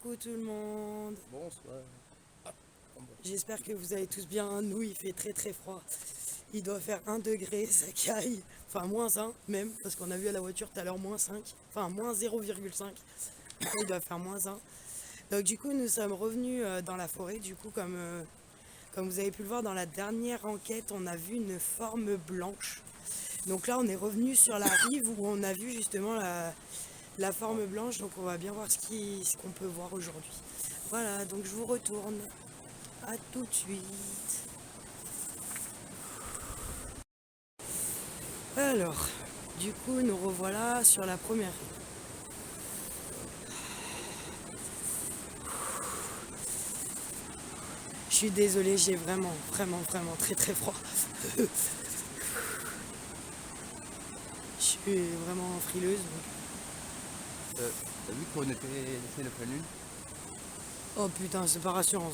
Coucou tout le monde. Bonsoir. J'espère que vous allez tous bien. Nous, il fait très très froid. Il doit faire 1 degré, ça caille. Enfin, -1 même, parce qu'on a vu à la voiture tout à l'heure -5. Enfin, moins 0,5. Il doit faire -1. Donc du coup, nous sommes revenus dans la forêt. Du coup, comme vous avez pu le voir dans la dernière enquête, on a vu une forme blanche. Donc là, on est revenu sur la rive où on a vu justement la forme blanche. Donc on va bien voir ce qu'on peut voir aujourd'hui. Voilà, donc je vous retourne. À tout de suite. Alors, du coup, nous revoilà sur la première rive. Je suis désolée, j'ai vraiment très très froid. Je suis vraiment frileuse. T'as vu qu'on était la pleine lune? Oh putain, c'est pas rassurant.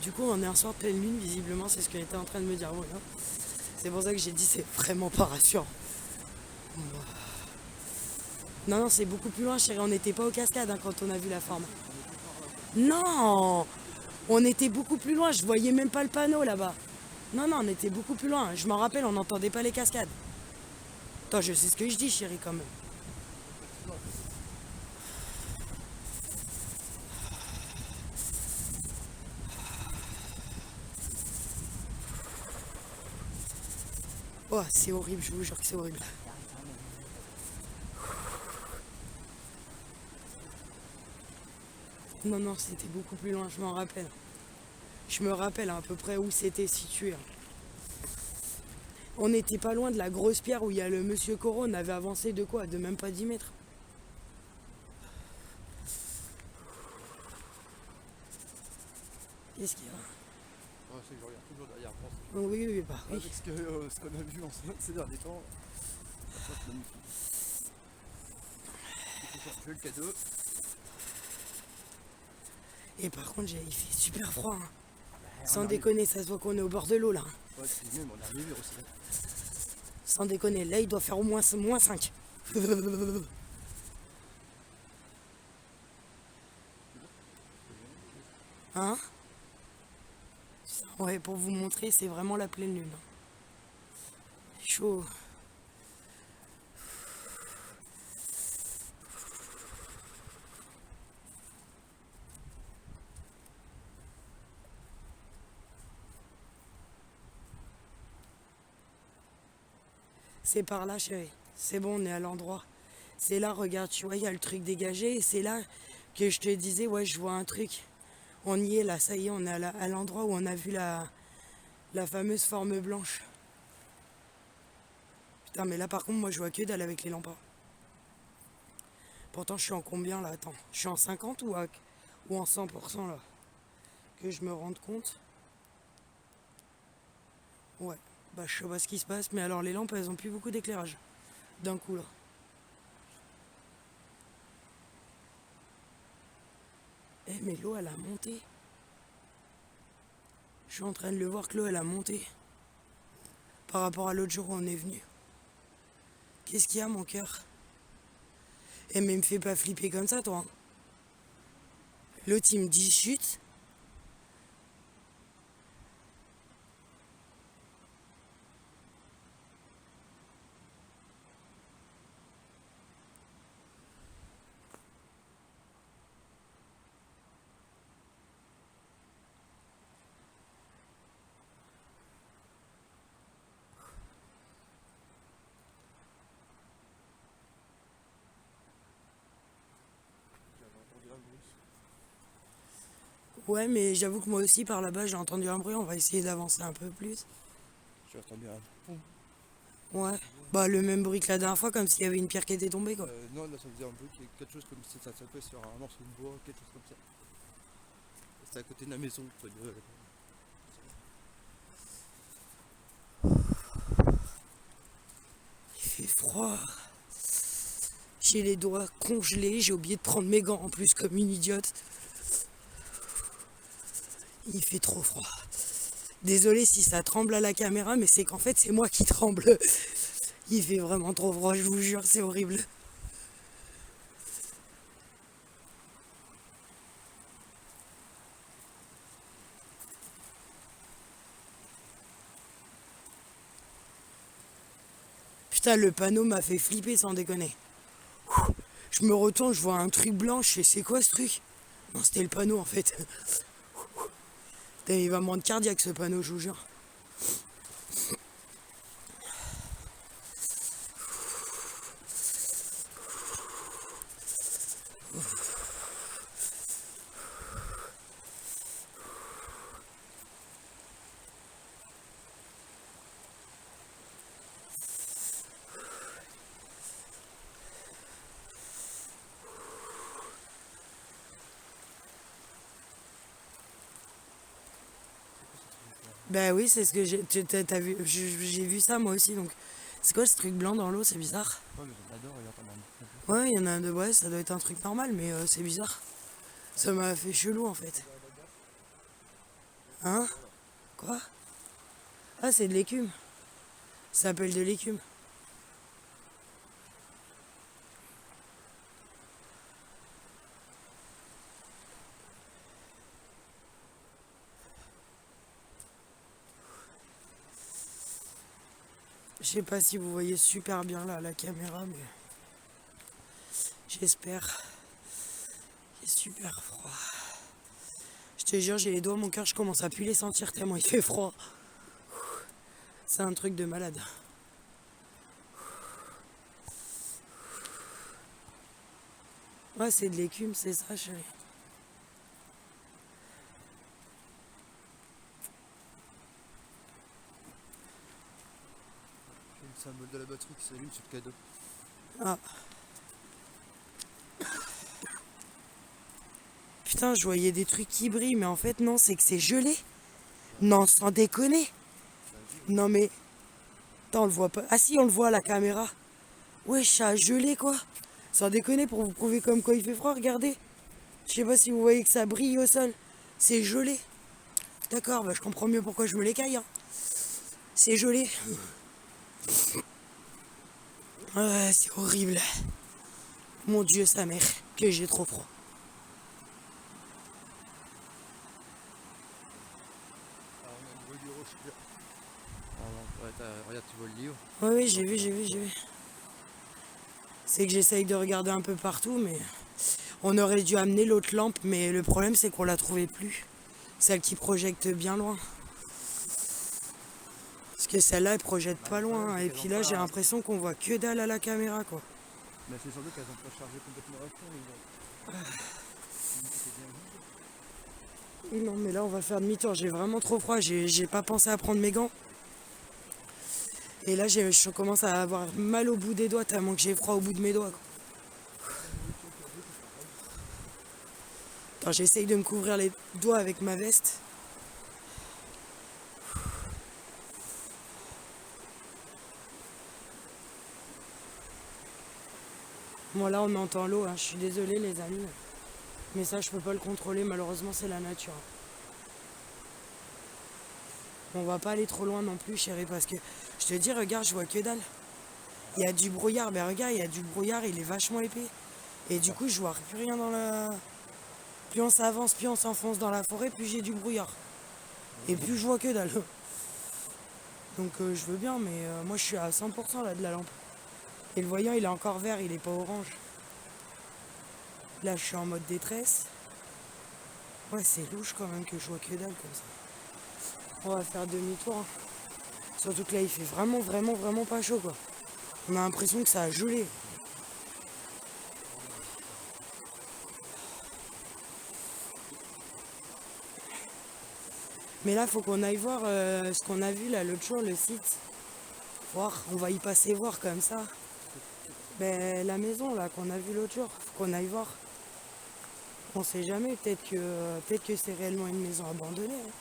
Du coup, on est un soir de pleine lune, visiblement, c'est ce qu'elle était en train de me dire. Voilà. C'est pour ça que j'ai dit c'est vraiment pas rassurant. Non, non, c'est beaucoup plus loin, chérie. On n'était pas aux cascades quand on a vu la forme. Non, on était beaucoup plus loin. Je voyais même pas le panneau là-bas. Non, non, on était beaucoup plus loin. Je m'en rappelle, on n'entendait pas les cascades. Attends, je sais ce que je dis, chérie, quand même. Oh, c'est horrible, je vous jure que c'est horrible. Non, non, c'était beaucoup plus loin, je m'en rappelle. Je me rappelle à peu près où c'était situé. On n'était pas loin de la grosse pierre où il y a le monsieur Corot. On avait avancé de quoi? De même pas 10 mètres. Qu'est-ce qu'il y a? C'est que je regarde toujours derrière moi. Oh, oui, oui, bah oui. Avec ce qu'on a vu ensemble ces derniers temps, c'est magnifique. Je fais le cadeau. Et par contre, il fait super froid. Sans déconner, ça se voit qu'on est au bord de l'eau là. Ouais, c'est même, on a arrivé aussi. Sans déconner, là il doit faire au moins -5. Hein? Ouais, pour vous montrer, c'est vraiment la pleine lune. Chaud. C'est par là, chérie. C'est bon, on est à l'endroit. C'est là, regarde, tu vois, il y a le truc dégagé. Et c'est là que je te disais, ouais, je vois un truc. On y est là, ça y est, on est à l'endroit où on a vu la fameuse forme blanche. Putain, mais là par contre, moi je vois que dalle avec les lampes. Pourtant, je suis en combien là? Attends, je suis en 50 ou en 100% là? Que je me rende compte. Ouais, bah je sais pas ce qui se passe, mais alors les lampes elles ont plus beaucoup d'éclairage. D'un coup là. Eh mais l'eau elle a monté. Je suis en train de le voir que l'eau elle a monté. Par rapport à l'autre jour où on est venu. Qu'est-ce qu'il y a mon cœur? Eh mais me fais pas flipper comme ça toi. L'autre il me dit chute. J'avais entendu un bruit. Ouais mais j'avoue que moi aussi par là-bas j'ai entendu un bruit, on va essayer d'avancer un peu plus. J'ai entendu un pont. Ouais. Bah le même bruit que la dernière fois comme s'il y avait une pierre qui était tombée quoi. Non, là ça faisait un bruit, quelque chose comme si ça tapait sur un morceau de bois, quelque chose comme ça. C'était à côté de la maison. Il fait froid. J'ai les doigts congelés, j'ai oublié de prendre mes gants en plus comme une idiote. Il fait trop froid. Désolée si ça tremble à la caméra, mais c'est qu'en fait c'est moi qui tremble. Il fait vraiment trop froid, je vous jure, c'est horrible. Putain, le panneau m'a fait flipper sans déconner. Je me retourne, je vois un truc blanc, je fais c'est quoi ce truc? Non, c'était le panneau en fait. Putain, il va me rendre cardiaque ce panneau, je vous jure. Bah oui, c'est ce que t'as vu, j'ai vu ça moi aussi donc. C'est quoi ce truc blanc dans l'eau, c'est bizarre. Ouais, mais j'adore, regarde, Ouais, il y en a un de ouais, ça doit être un truc normal, mais c'est bizarre. Ça m'a fait chelou en fait. Hein? Quoi? Ah, c'est de l'écume. Ça s'appelle de l'écume. Je sais pas si vous voyez super bien là la caméra, mais j'espère. Il est super froid. Je te jure, j'ai les doigts, mon cœur, je commence à plus les sentir tellement il fait froid. C'est un truc de malade. Ouais, c'est de l'écume, c'est ça, chérie. j'ai le symbole de la batterie qui s'allume sur le cadeau. Ah. Putain, je voyais des trucs qui brillent, mais en fait, non, c'est que c'est gelé. Non, sans déconner. Non, mais. Attends, on le voit pas. Ah, si, on le voit à la caméra. Wesh, ça a gelé, quoi. Sans déconner, pour vous prouver comme quoi il fait froid, regardez. Je sais pas si vous voyez que ça brille au sol. C'est gelé. D'accord, bah je comprends mieux pourquoi je me l'écaille. Hein. C'est gelé. Ouais, c'est horrible. Mon Dieu, sa mère, que j'ai trop froid. Alors, on a le bruit du rocher. Ah non, ouais, regarde, tu vois le livre. Ouais, oui, j'ai vu. C'est que j'essaye de regarder un peu partout, mais on aurait dû amener l'autre lampe, mais le problème c'est qu'on la trouvait plus. Celle qui projette bien loin. Parce que celle-là, elle projette pas loin. Et puis là, j'ai l'impression qu'on voit que dalle à la caméra, quoi. Mais c'est sans doute qu'elles ont pas chargé complètement à fond. Oui, non, mais là, on va faire demi-tour. J'ai vraiment trop froid. J'ai pas pensé à prendre mes gants. Et là, je commence à avoir mal au bout des doigts, tellement que j'ai froid au bout de mes doigts, quoi. Attends, j'essaye de me couvrir les doigts avec ma veste. Bon, là, on entend l'eau. Hein. Je suis désolée, les amis. Mais ça, je peux pas le contrôler. Malheureusement, c'est la nature. On va pas aller trop loin non plus, chérie, parce que je te dis, regarde, je vois que dalle. Il y a du brouillard. Mais regarde, il y a du brouillard. Il est vachement épais. Et du coup, je vois plus rien dans la... Plus on s'avance, plus on s'enfonce dans la forêt, plus j'ai du brouillard. Et plus je vois que dalle. Donc je veux bien, mais moi je suis à 100% là de la lampe. Et le voyant, il est encore vert, il est pas orange. Là, je suis en mode détresse. Ouais, c'est louche quand même que je vois que dalle comme ça. On va faire demi-tour. Hein. Surtout que là, il fait vraiment pas chaud, quoi. On a l'impression que ça a gelé. Mais là, faut qu'on aille voir ce qu'on a vu là l'autre jour, le site. Voir, on va y passer voir comme ça. Ben, la maison là qu'on a vue l'autre jour, faut qu'on aille voir. On sait jamais, peut-être que c'est réellement une maison abandonnée. Hein.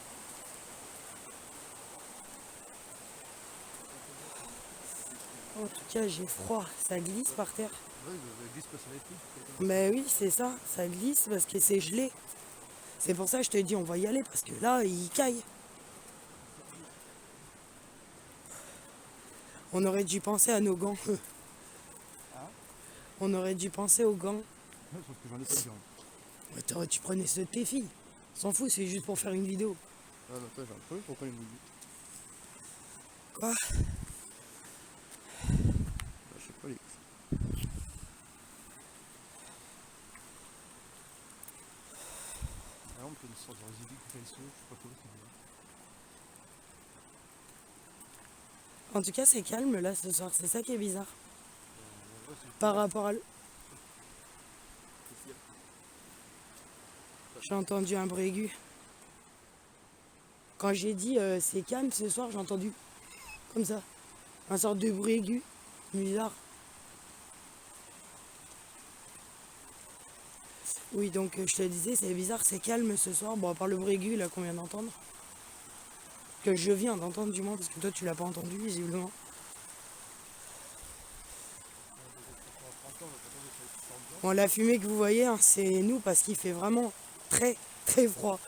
En tout cas, j'ai froid, ça glisse par terre. Ouais, le glisse pas sur les pieds. Mais oui, c'est ça, ça glisse parce que c'est gelé. C'est pour ça que je te dis, on va y aller parce que là, il caille. On aurait dû penser à nos gants. Hein? On aurait dû penser aux gants. Sauf que j'en ai pas besoin. Ouais, tu prenais ceux de tes filles. S'en fout, c'est juste pour faire une vidéo. Ah bah toi j'ai un problème, pourquoi les mouillés? Quoi? Bah, je sais pas les. Ah on peut une sorte de résidu qui fait le son, je sais pas quoi, c'est bien. En tout cas, c'est calme là ce soir. C'est ça qui est bizarre. Ouais, Par rapport à... c'est J'ai entendu un bruit aigu. Quand j'ai dit c'est calme ce soir, j'ai entendu comme ça. Un sorte de bruit aigu. Bizarre. Oui, donc je te disais, c'est bizarre, c'est calme ce soir. Bon, à part le bruit aigu là qu'on vient d'entendre. Que je viens d'entendre du moins, parce que toi tu l'as pas entendu visiblement. Bon, la fumée que vous voyez, hein, c'est nous parce qu'il fait vraiment très très froid.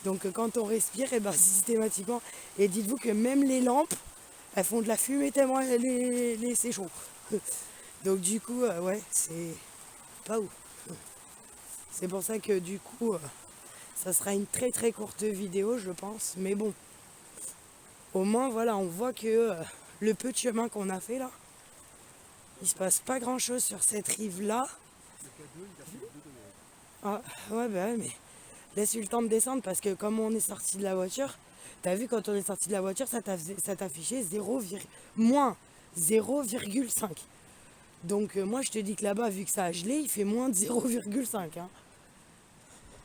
Donc quand on respire, et ben, systématiquement, et dites-vous que même les lampes, elles font de la fumée tellement c'est chaud. Donc du coup, ouais, c'est pas ouf. C'est pour ça que du coup, ça sera une très très courte vidéo, je pense. Mais bon, au moins voilà, on voit que le peu de chemin qu'on a fait là, il se passe pas grand chose sur cette rive là. le K2 il a fait 2 degrés. Ah, ouais, bah ouais, mais laisse eu le temps de descendre parce que comme on est sorti de la voiture, t'as vu quand on est sorti de la voiture, ça t'affichait moins 0,5. Donc moi je te dis que là-bas, vu que ça a gelé, il fait moins de 0,5. Hein. Et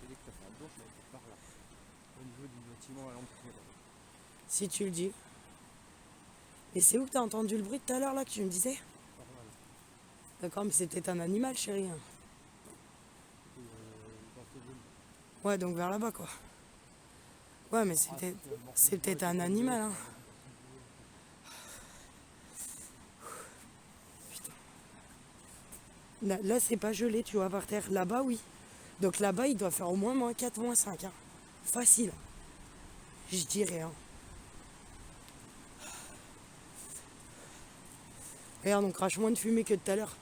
dès que t'as fait un blanche, là, il part là. Au niveau du bâtiment, la lampe qui est là. Si tu le dis. Et c'est où que t'as entendu le bruit tout à l'heure là que tu me disais? Par là, là. D'accord, mais c'est peut-être un animal, chérie. Hein. Et dans cette zone. Ouais, donc vers là-bas quoi. Ouais, mais c'est peut-être un animal. Hein. Là, c'est pas gelé, tu vois, par terre. Là-bas, oui. Donc là-bas, il doit faire au moins moins 4, moins 5. Hein. Facile. Je dirais. Hein. Regarde, on crache moins de fumée que tout à l'heure.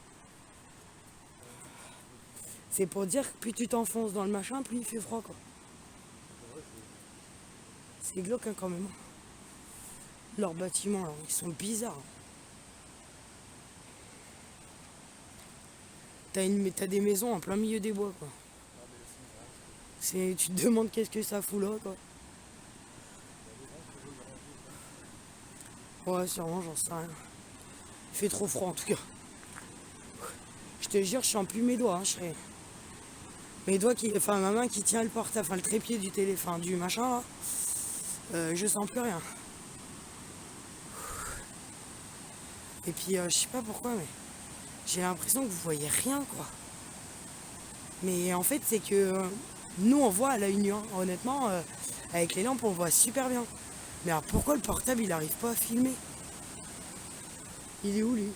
C'est pour dire que plus tu t'enfonces dans le machin, plus il fait froid, quoi. C'est glauque, hein, quand même. Leurs bâtiments, là, ils sont bizarres. Hein. T'as des maisons en plein milieu des bois, quoi. Tu te demandes qu'est-ce que ça fout là, quoi. Ouais, sûrement, j'en sais rien. Il fait trop froid, en tout cas. Je te jure, je sens plus mes doigts, hein, chérie. Mes doigts enfin, ma main qui tient le portable, enfin, le trépied du téléphone, du machin, là. Je sens plus rien. Et puis, je sais pas pourquoi, mais j'ai l'impression que vous voyez rien, quoi. Mais en fait, c'est que nous, on voit à l'œil nu, hein. Honnêtement, avec les lampes, on voit super bien. Mais alors, pourquoi le portable, il arrive pas à filmer? Il est où, lui?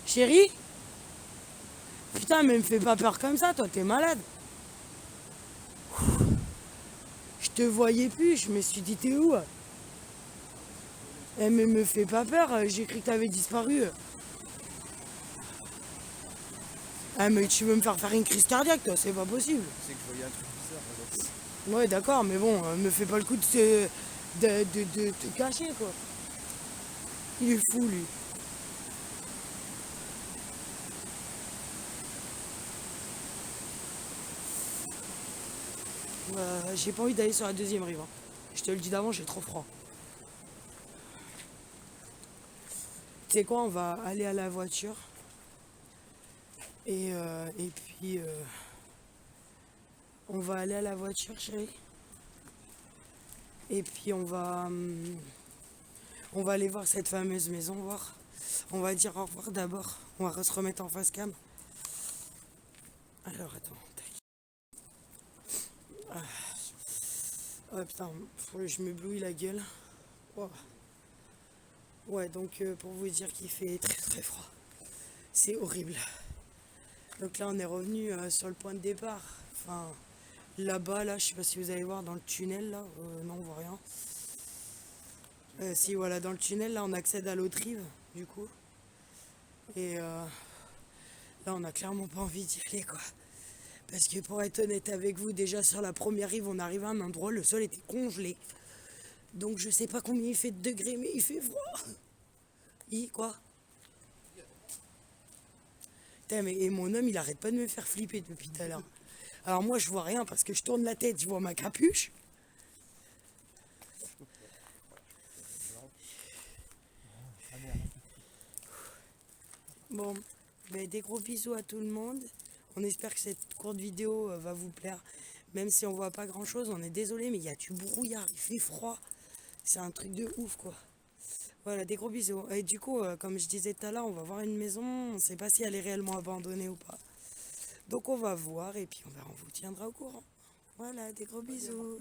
Chérie? Putain, mais me fais pas peur comme ça, toi, t'es malade. Je te voyais plus, je me suis dit, t'es où? Eh, mais me fais pas peur, j'ai cru que t'avais disparu. Ah, mais tu veux me faire faire une crise cardiaque, toi, c'est pas possible. C'est que je voyais un truc bizarre là. Ouais, d'accord, mais bon, me fais pas le coup de te cacher, quoi. Il est fou, lui. J'ai pas envie d'aller sur la deuxième rive. Hein. Je te le dis d'avant, j'ai trop froid. Tu sais quoi, on va aller à la voiture. Et puis, on va aller à la voiture, chérie. Et puis, on va aller voir cette fameuse maison, voir. On va dire au revoir d'abord. On va se remettre en face cam. Alors, attends. Ah. Oh putain, je m'éblouis la gueule. Oh. Ouais, donc pour vous dire qu'il fait très très froid. C'est horrible. Donc là, on est revenu sur le point de départ. Enfin, là-bas, là, je sais pas si vous allez voir dans le tunnel, là. Non, on voit rien. Si, voilà, dans le tunnel, là, on accède à l'autre rive, du coup. Et là, on a clairement pas envie d'y aller, quoi. Parce que pour être honnête avec vous, déjà sur la première rive, on arrive à un endroit, le sol était congelé. Donc je sais pas combien il fait de degrés, mais il fait froid. Quoi? Putain, mais et mon homme, il arrête pas de me faire flipper depuis tout à l'heure. Alors moi, je vois rien parce que je tourne la tête, je vois ma capuche. Bon, ben, des gros bisous à tout le monde. On espère que cette courte vidéo va vous plaire. Même si on voit pas grand chose, on est désolé, mais il y a du brouillard, il fait froid. C'est un truc de ouf, quoi. Voilà, des gros bisous. Et du coup, comme je disais tout à l'heure, on va voir une maison. On ne sait pas si elle est réellement abandonnée ou pas. Donc on va voir et puis on vous tiendra au courant. Voilà, des gros bisous.